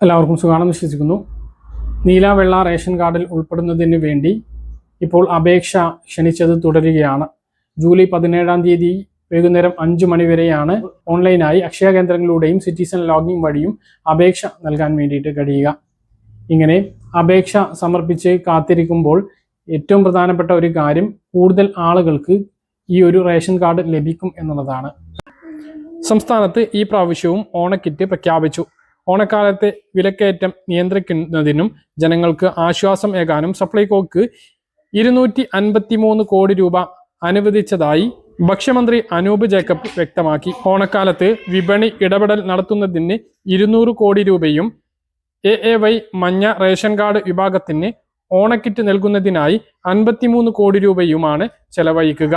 എല്ലാവർക്കും സുഖാണെന്ന് വിശ്വസിക്കുന്നു. നീല വെള്ള റേഷൻ കാർഡിൽ ഉൾപ്പെടുന്നതിന് വേണ്ടി ഇപ്പോൾ അപേക്ഷ ക്ഷണിച്ചത് തുടരുകയാണ്. ജൂലൈ 17-ാം തീയതി വൈകുന്നേരം 5 മണി വരെയാണ് ഓൺലൈനായി അക്ഷയ കേന്ദ്രങ്ങളിലൂടെയും സിറ്റിസൺ ലോഗിൻ വഴിയും അപേക്ഷ നൽകാൻ വേണ്ടിയിട്ട് കഴിയുക. ഇങ്ങനെ അപേക്ഷ സമർപ്പിച്ച് കാത്തിരിക്കുമ്പോൾ ഏറ്റവും പ്രധാനപ്പെട്ട ഒരു കാര്യം കൂടുതൽ ആളുകൾക്ക് ഈ ഒരു റേഷൻ കാർഡ് ലഭിക്കും എന്നുള്ളതാണ്. സംസ്ഥാനത്ത് ഈ പ്രാവശ്യവും ഓണക്കിറ്റ് പ്രഖ്യാപിച്ചു. ഓണക്കാലത്തെ വിലക്കയറ്റം നിയന്ത്രിക്കുന്നതിനും ജനങ്ങൾക്ക് ആശ്വാസം ഏകാനും സപ്ലൈകോക്ക് 253 കോടി രൂപ അനുവദിച്ചതായി ഭക്ഷ്യമന്ത്രി അനൂപ് ജേക്കബ് വ്യക്തമാക്കി. ഓണക്കാലത്ത് വിപണി ഇടപെടൽ നടത്തുന്നതിന് 200 കോടി രൂപയും AAY മഞ്ഞ റേഷൻ കാർഡ് വിഭാഗത്തിന് ഓണക്കിറ്റ് നൽകുന്നതിനായി 53 കോടി രൂപയുമാണ് ചെലവഴിക്കുക.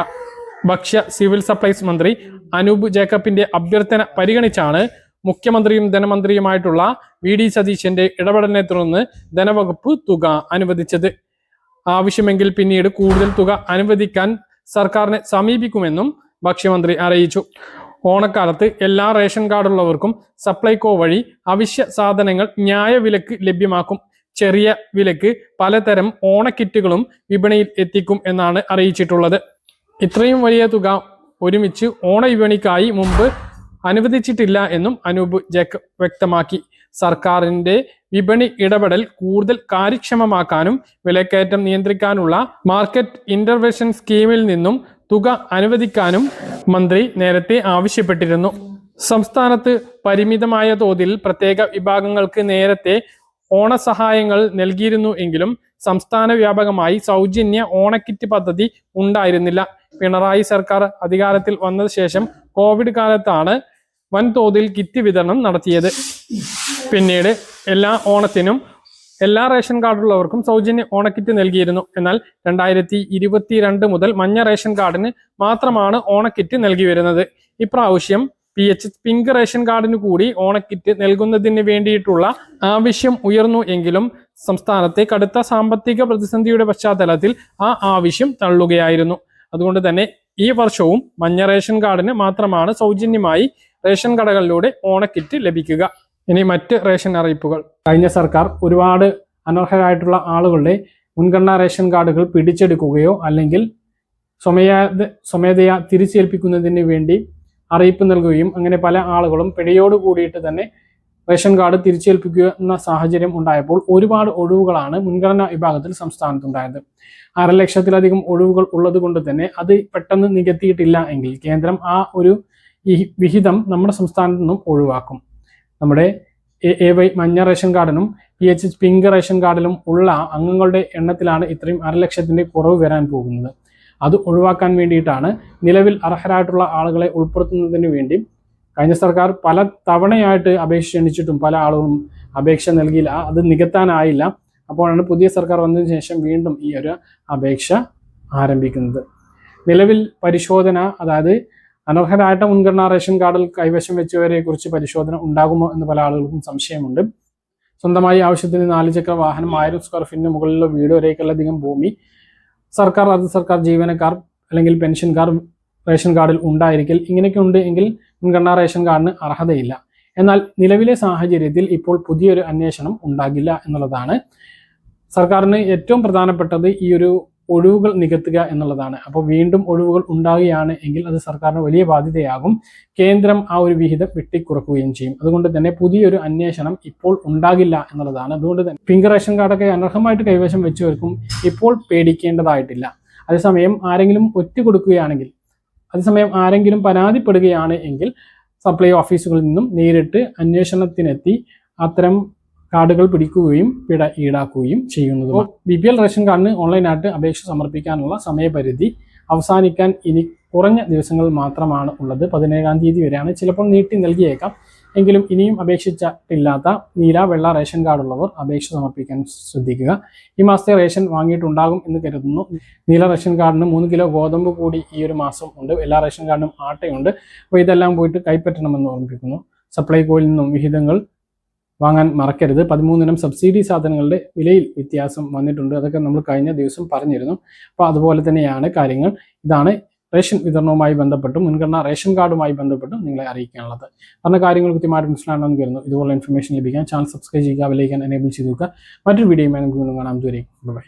ഭക്ഷ്യ സിവിൽ സപ്ലൈസ് മന്ത്രി അനൂപ് ജേക്കബിന്റെ അഭ്യർത്ഥന പരിഗണിച്ചാണ് മുഖ്യമന്ത്രിയും ധനമന്ത്രിയുമായിട്ടുള്ള VD സതീശന്റെ ഇടപെടലിനെ തുടർന്ന് ധനവകുപ്പ് തുക അനുവദിച്ചത്. ആവശ്യമെങ്കിൽ പിന്നീട് കൂടുതൽ തുക അനുവദിക്കാൻ സർക്കാരിനെ സമീപിക്കുമെന്നും ഭക്ഷ്യമന്ത്രി അറിയിച്ചു. ഓണക്കാലത്ത് എല്ലാ റേഷൻ കാർഡുള്ളവർക്കും സപ്ലൈകോ വഴി അവശ്യ സാധനങ്ങൾ ന്യായവിലക്ക് ലഭ്യമാക്കും. ചെറിയ വിലക്ക് പലതരം ഓണക്കിറ്റുകളും വിപണിയിൽ എത്തിക്കും എന്നാണ് അറിയിച്ചിട്ടുള്ളത്. ഇത്രയും വലിയ തുക ഒരുമിച്ച് ഓണവിപണിക്കായി മുമ്പ് അനുവദിച്ചിട്ടില്ല എന്നും അനൂപ് ജേക്കബ് വ്യക്തമാക്കി. സർക്കാരിന്റെ വിപണി ഇടപെടൽ കൂടുതൽ കാര്യക്ഷമമാക്കാനും വിലക്കയറ്റം നിയന്ത്രിക്കാനുള്ള മാർക്കറ്റ് ഇന്റർവെൻഷൻ സ്കീമിൽ നിന്നും തുക അനുവദിക്കാനും മന്ത്രി നേരത്തെ ആവശ്യപ്പെട്ടിരുന്നു. സംസ്ഥാനത്ത് പരിമിതമായ തോതിൽ പ്രത്യേക വിഭാഗങ്ങൾക്ക് നേരത്തെ ഓണസഹായങ്ങൾ നൽകിയിരുന്നു എങ്കിലും സംസ്ഥാന വ്യാപകമായി സൗജന്യ ഓണക്കിറ്റ് പദ്ധതി ഉണ്ടായിരുന്നില്ല. പിണറായി സർക്കാർ അധികാരത്തിൽ വന്ന ശേഷം കോവിഡ് കാലത്താണ് വൻതോതിൽ കിറ്റ് വിതരണം നടത്തിയത്. പിന്നീട് എല്ലാ ഓണത്തിനും എല്ലാ റേഷൻ കാർഡുള്ളവർക്കും സൗജന്യ ഓണക്കിറ്റ് നൽകിയിരുന്നു. എന്നാൽ 2022 മുതൽ മഞ്ഞ റേഷൻ കാർഡിന് മാത്രമാണ് ഓണക്കിറ്റ് നൽകി വരുന്നത്. ഇപ്രാവശ്യം PH പിങ്ക് റേഷൻ കാർഡിന് കൂടി ഓണക്കിറ്റ് നൽകുന്നതിന് വേണ്ടിയിട്ടുള്ള ആവശ്യം ഉയർന്നു എങ്കിലും സംസ്ഥാനത്തെ കടുത്ത സാമ്പത്തിക പ്രതിസന്ധിയുടെ പശ്ചാത്തലത്തിൽ ആ ആവശ്യം തള്ളുകയായിരുന്നു. അതുകൊണ്ട് തന്നെ ഈ വർഷവും മഞ്ഞ റേഷൻ കാർഡിന് മാത്രമാണ് സൗജന്യമായി റേഷൻ കടകളിലൂടെ ഓണക്കിറ്റ് ലഭിക്കുക. ഇനി മറ്റ് റേഷൻ അറിയിപ്പുകൾ. കഴിഞ്ഞ സർക്കാർ ഒരുപാട് അനർഹരായിട്ടുള്ള ആളുകളുടെ മുൻഗണനാ റേഷൻ കാർഡുകൾ പിടിച്ചെടുക്കുകയോ അല്ലെങ്കിൽ സ്വമേധയാ തിരിച്ചേൽപ്പിക്കുന്നതിന് വേണ്ടി അറിയിപ്പ് നൽകുകയും അങ്ങനെ പല ആളുകളും പിഴയോട് കൂടിയിട്ട് തന്നെ റേഷൻ കാർഡ് തിരിച്ചേൽപ്പിക്കുന്ന സാഹചര്യം ഉണ്ടായപ്പോൾ ഒരുപാട് ഒഴിവുകളാണ് മുൻഗണനാ വിഭാഗത്തിൽ സംസ്ഥാനത്തുണ്ടായത്. 1.5 ലക്ഷത്തിലധികം ഒഴിവുകൾ ഉള്ളത് കൊണ്ട് തന്നെ അത് പെട്ടെന്ന് നികത്തിയിട്ടില്ല എങ്കിൽ കേന്ദ്രം ആ ഒരു വിഹിതം നമ്മുടെ സംസ്ഥാനത്ത് നിന്നും ഒഴിവാക്കും. നമ്മുടെ AAY മഞ്ഞ റേഷൻ കാർഡിനും PH പിങ്ക് റേഷൻ കാർഡിലും ഉള്ള അംഗങ്ങളുടെ എണ്ണത്തിലാണ് ഇത്രയും 1.5 ലക്ഷത്തിന്റെ കുറവ് വരാൻ പോകുന്നത്. അത് ഒഴിവാക്കാൻ വേണ്ടിയിട്ടാണ് നിലവിൽ അർഹരായിട്ടുള്ള ആളുകളെ ഉൾപ്പെടുത്തുന്നതിന് വേണ്ടി കഴിഞ്ഞ സർക്കാർ പല തവണയായിട്ട് അപേക്ഷ ക്ഷണിച്ചിട്ടും പല ആളുകളും അപേക്ഷ നൽകിയില്ല. അത് നികത്താനായില്ല. അപ്പോഴാണ് പുതിയ സർക്കാർ വന്നതിന് ശേഷം വീണ്ടും ഈ ഒരു അപേക്ഷ ആരംഭിക്കുന്നത്. നിലവിൽ പരിശോധന, അതായത് അനർഹരായിട്ട് മുൻഗണനാ റേഷൻ കാർഡിൽ കൈവശം വെച്ചവരെ കുറിച്ച് പരിശോധന ഉണ്ടാകുമോ എന്ന് പല ആളുകൾക്കും സംശയമുണ്ട്. സ്വന്തമായി ആവശ്യത്തിന് 4 ചക്ര വാഹനം, 1000 സ്ക്വയർ ഫീറ്റിന് മുകളിലുള്ള വീട്, ഒരേക്കറിലധികം ഭൂമി, സർക്കാർ അർദ്ധ സർക്കാർ ജീവനക്കാർ അല്ലെങ്കിൽ പെൻഷൻകാർ റേഷൻ കാർഡിൽ ഉണ്ടായിരിക്കൽ, ഇങ്ങനെയൊക്കെ ഉണ്ട് എങ്കിൽ മുൻഗണനാ റേഷൻ കാർഡിന് അർഹതയില്ല. എന്നാൽ നിലവിലെ സാഹചര്യത്തിൽ ഇപ്പോൾ പുതിയൊരു അന്വേഷണം ഉണ്ടാകില്ല എന്നുള്ളതാണ്. സർക്കാരിന് ഏറ്റവും പ്രധാനപ്പെട്ടത് ഈ ഒരു ഒഴിവുകൾ നികത്തുക എന്നുള്ളതാണ്. അപ്പോൾ വീണ്ടും ഒഴിവുകൾ ഉണ്ടാകുകയാണ് എങ്കിൽ അത് സർക്കാരിന് വലിയ ബാധ്യതയാകും. കേന്ദ്രം ആ ഒരു വിഹിതം വെട്ടിക്കുറക്കുകയും ചെയ്യും. അതുകൊണ്ട് തന്നെ പുതിയൊരു അന്വേഷണം ഇപ്പോൾ ഉണ്ടാകില്ല എന്നുള്ളതാണ്. അതുകൊണ്ട് തന്നെ പിങ്ക് റേഷൻ കാർഡൊക്കെ അനർഹമായിട്ട് കൈവശം വെച്ചവർക്കും ഇപ്പോൾ പേടിക്കേണ്ടതായിട്ടില്ല. അതേസമയം ആരെങ്കിലും ഒറ്റുകൊടുക്കുകയാണെങ്കിൽ, അതേസമയം ആരെങ്കിലും പരാതിപ്പെടുകയാണ് എങ്കിൽ സപ്ലൈ ഓഫീസുകളിൽ നിന്നും നേരിട്ട് അന്വേഷണത്തിനെത്തി അത്തരം കാർഡുകൾ പിടിക്കുകയും പിഴ ഈടാക്കുകയും ചെയ്യുന്നതും. BPL റേഷൻ കാർഡിന് ഓൺലൈനായിട്ട് അപേക്ഷ സമർപ്പിക്കാനുള്ള സമയപരിധി അവസാനിക്കാൻ ഇനി കുറഞ്ഞ ദിവസങ്ങൾ മാത്രമാണ് ഉള്ളത്. 17-ാം തീയതി വരെയാണ്. ചിലപ്പോൾ നീട്ടി നൽകിയേക്കാം. എങ്കിലും ഇനിയും അപേക്ഷിച്ചിട്ടില്ലാത്ത നീല വെള്ള റേഷൻ കാർഡുള്ളവർ അപേക്ഷ സമർപ്പിക്കാൻ ശ്രദ്ധിക്കുക. ഈ മാസത്തെ റേഷൻ വാങ്ങിയിട്ടുണ്ടാകും എന്ന് കരുതുന്നു. നീല റേഷൻ കാർഡിന് 3 കിലോ ഗോതമ്പ് കൂടി ഈ ഒരു മാസം ഉണ്ട്. എല്ലാ റേഷൻ കാർഡിനും ആട്ടയുണ്ട്. അപ്പോൾ ഇതെല്ലാം പോയിട്ട് കൈപ്പറ്റണമെന്ന് ഓർമ്മിപ്പിക്കുന്നു. സപ്ലൈകോയിൽ നിന്നും വിഹിതങ്ങൾ വാങ്ങാൻ മറക്കരുത്. 13 ഇനം സബ്സിഡി സാധനങ്ങളുടെ വിലയിൽ വ്യത്യാസം വന്നിട്ടുണ്ട്. അതൊക്കെ നമ്മൾ കഴിഞ്ഞ ദിവസം പറഞ്ഞിരുന്നു. അപ്പോൾ അതുപോലെ തന്നെയാണ് കാര്യങ്ങൾ. ഇതാണ് റേഷൻ വിതരണവുമായി ബന്ധപ്പെട്ടും മുൻഗണന റേഷൻ കാർഡുമായി ബന്ധപ്പെട്ടും നിങ്ങളെ അറിയിക്കാനുള്ളത്. പറഞ്ഞ കാര്യങ്ങൾ കൃത്യമായിട്ട് മനസ്സിലാണെന്ന് കരുതുന്നു. ഇതുപോലെ ഇൻഫർമേഷൻ ലഭിക്കാൻ ചാനൽ സബ്സ്ക്രൈബ് ചെയ്യുക, ബെൽ ഐക്കൺ എനേബിൾ ചെയ്ത് വെക്കുക. മറ്റൊരു വീഡിയോയുമായി നമുക്ക് വീണ്ടും കാണാം. ഇതുവരെ ബൈ.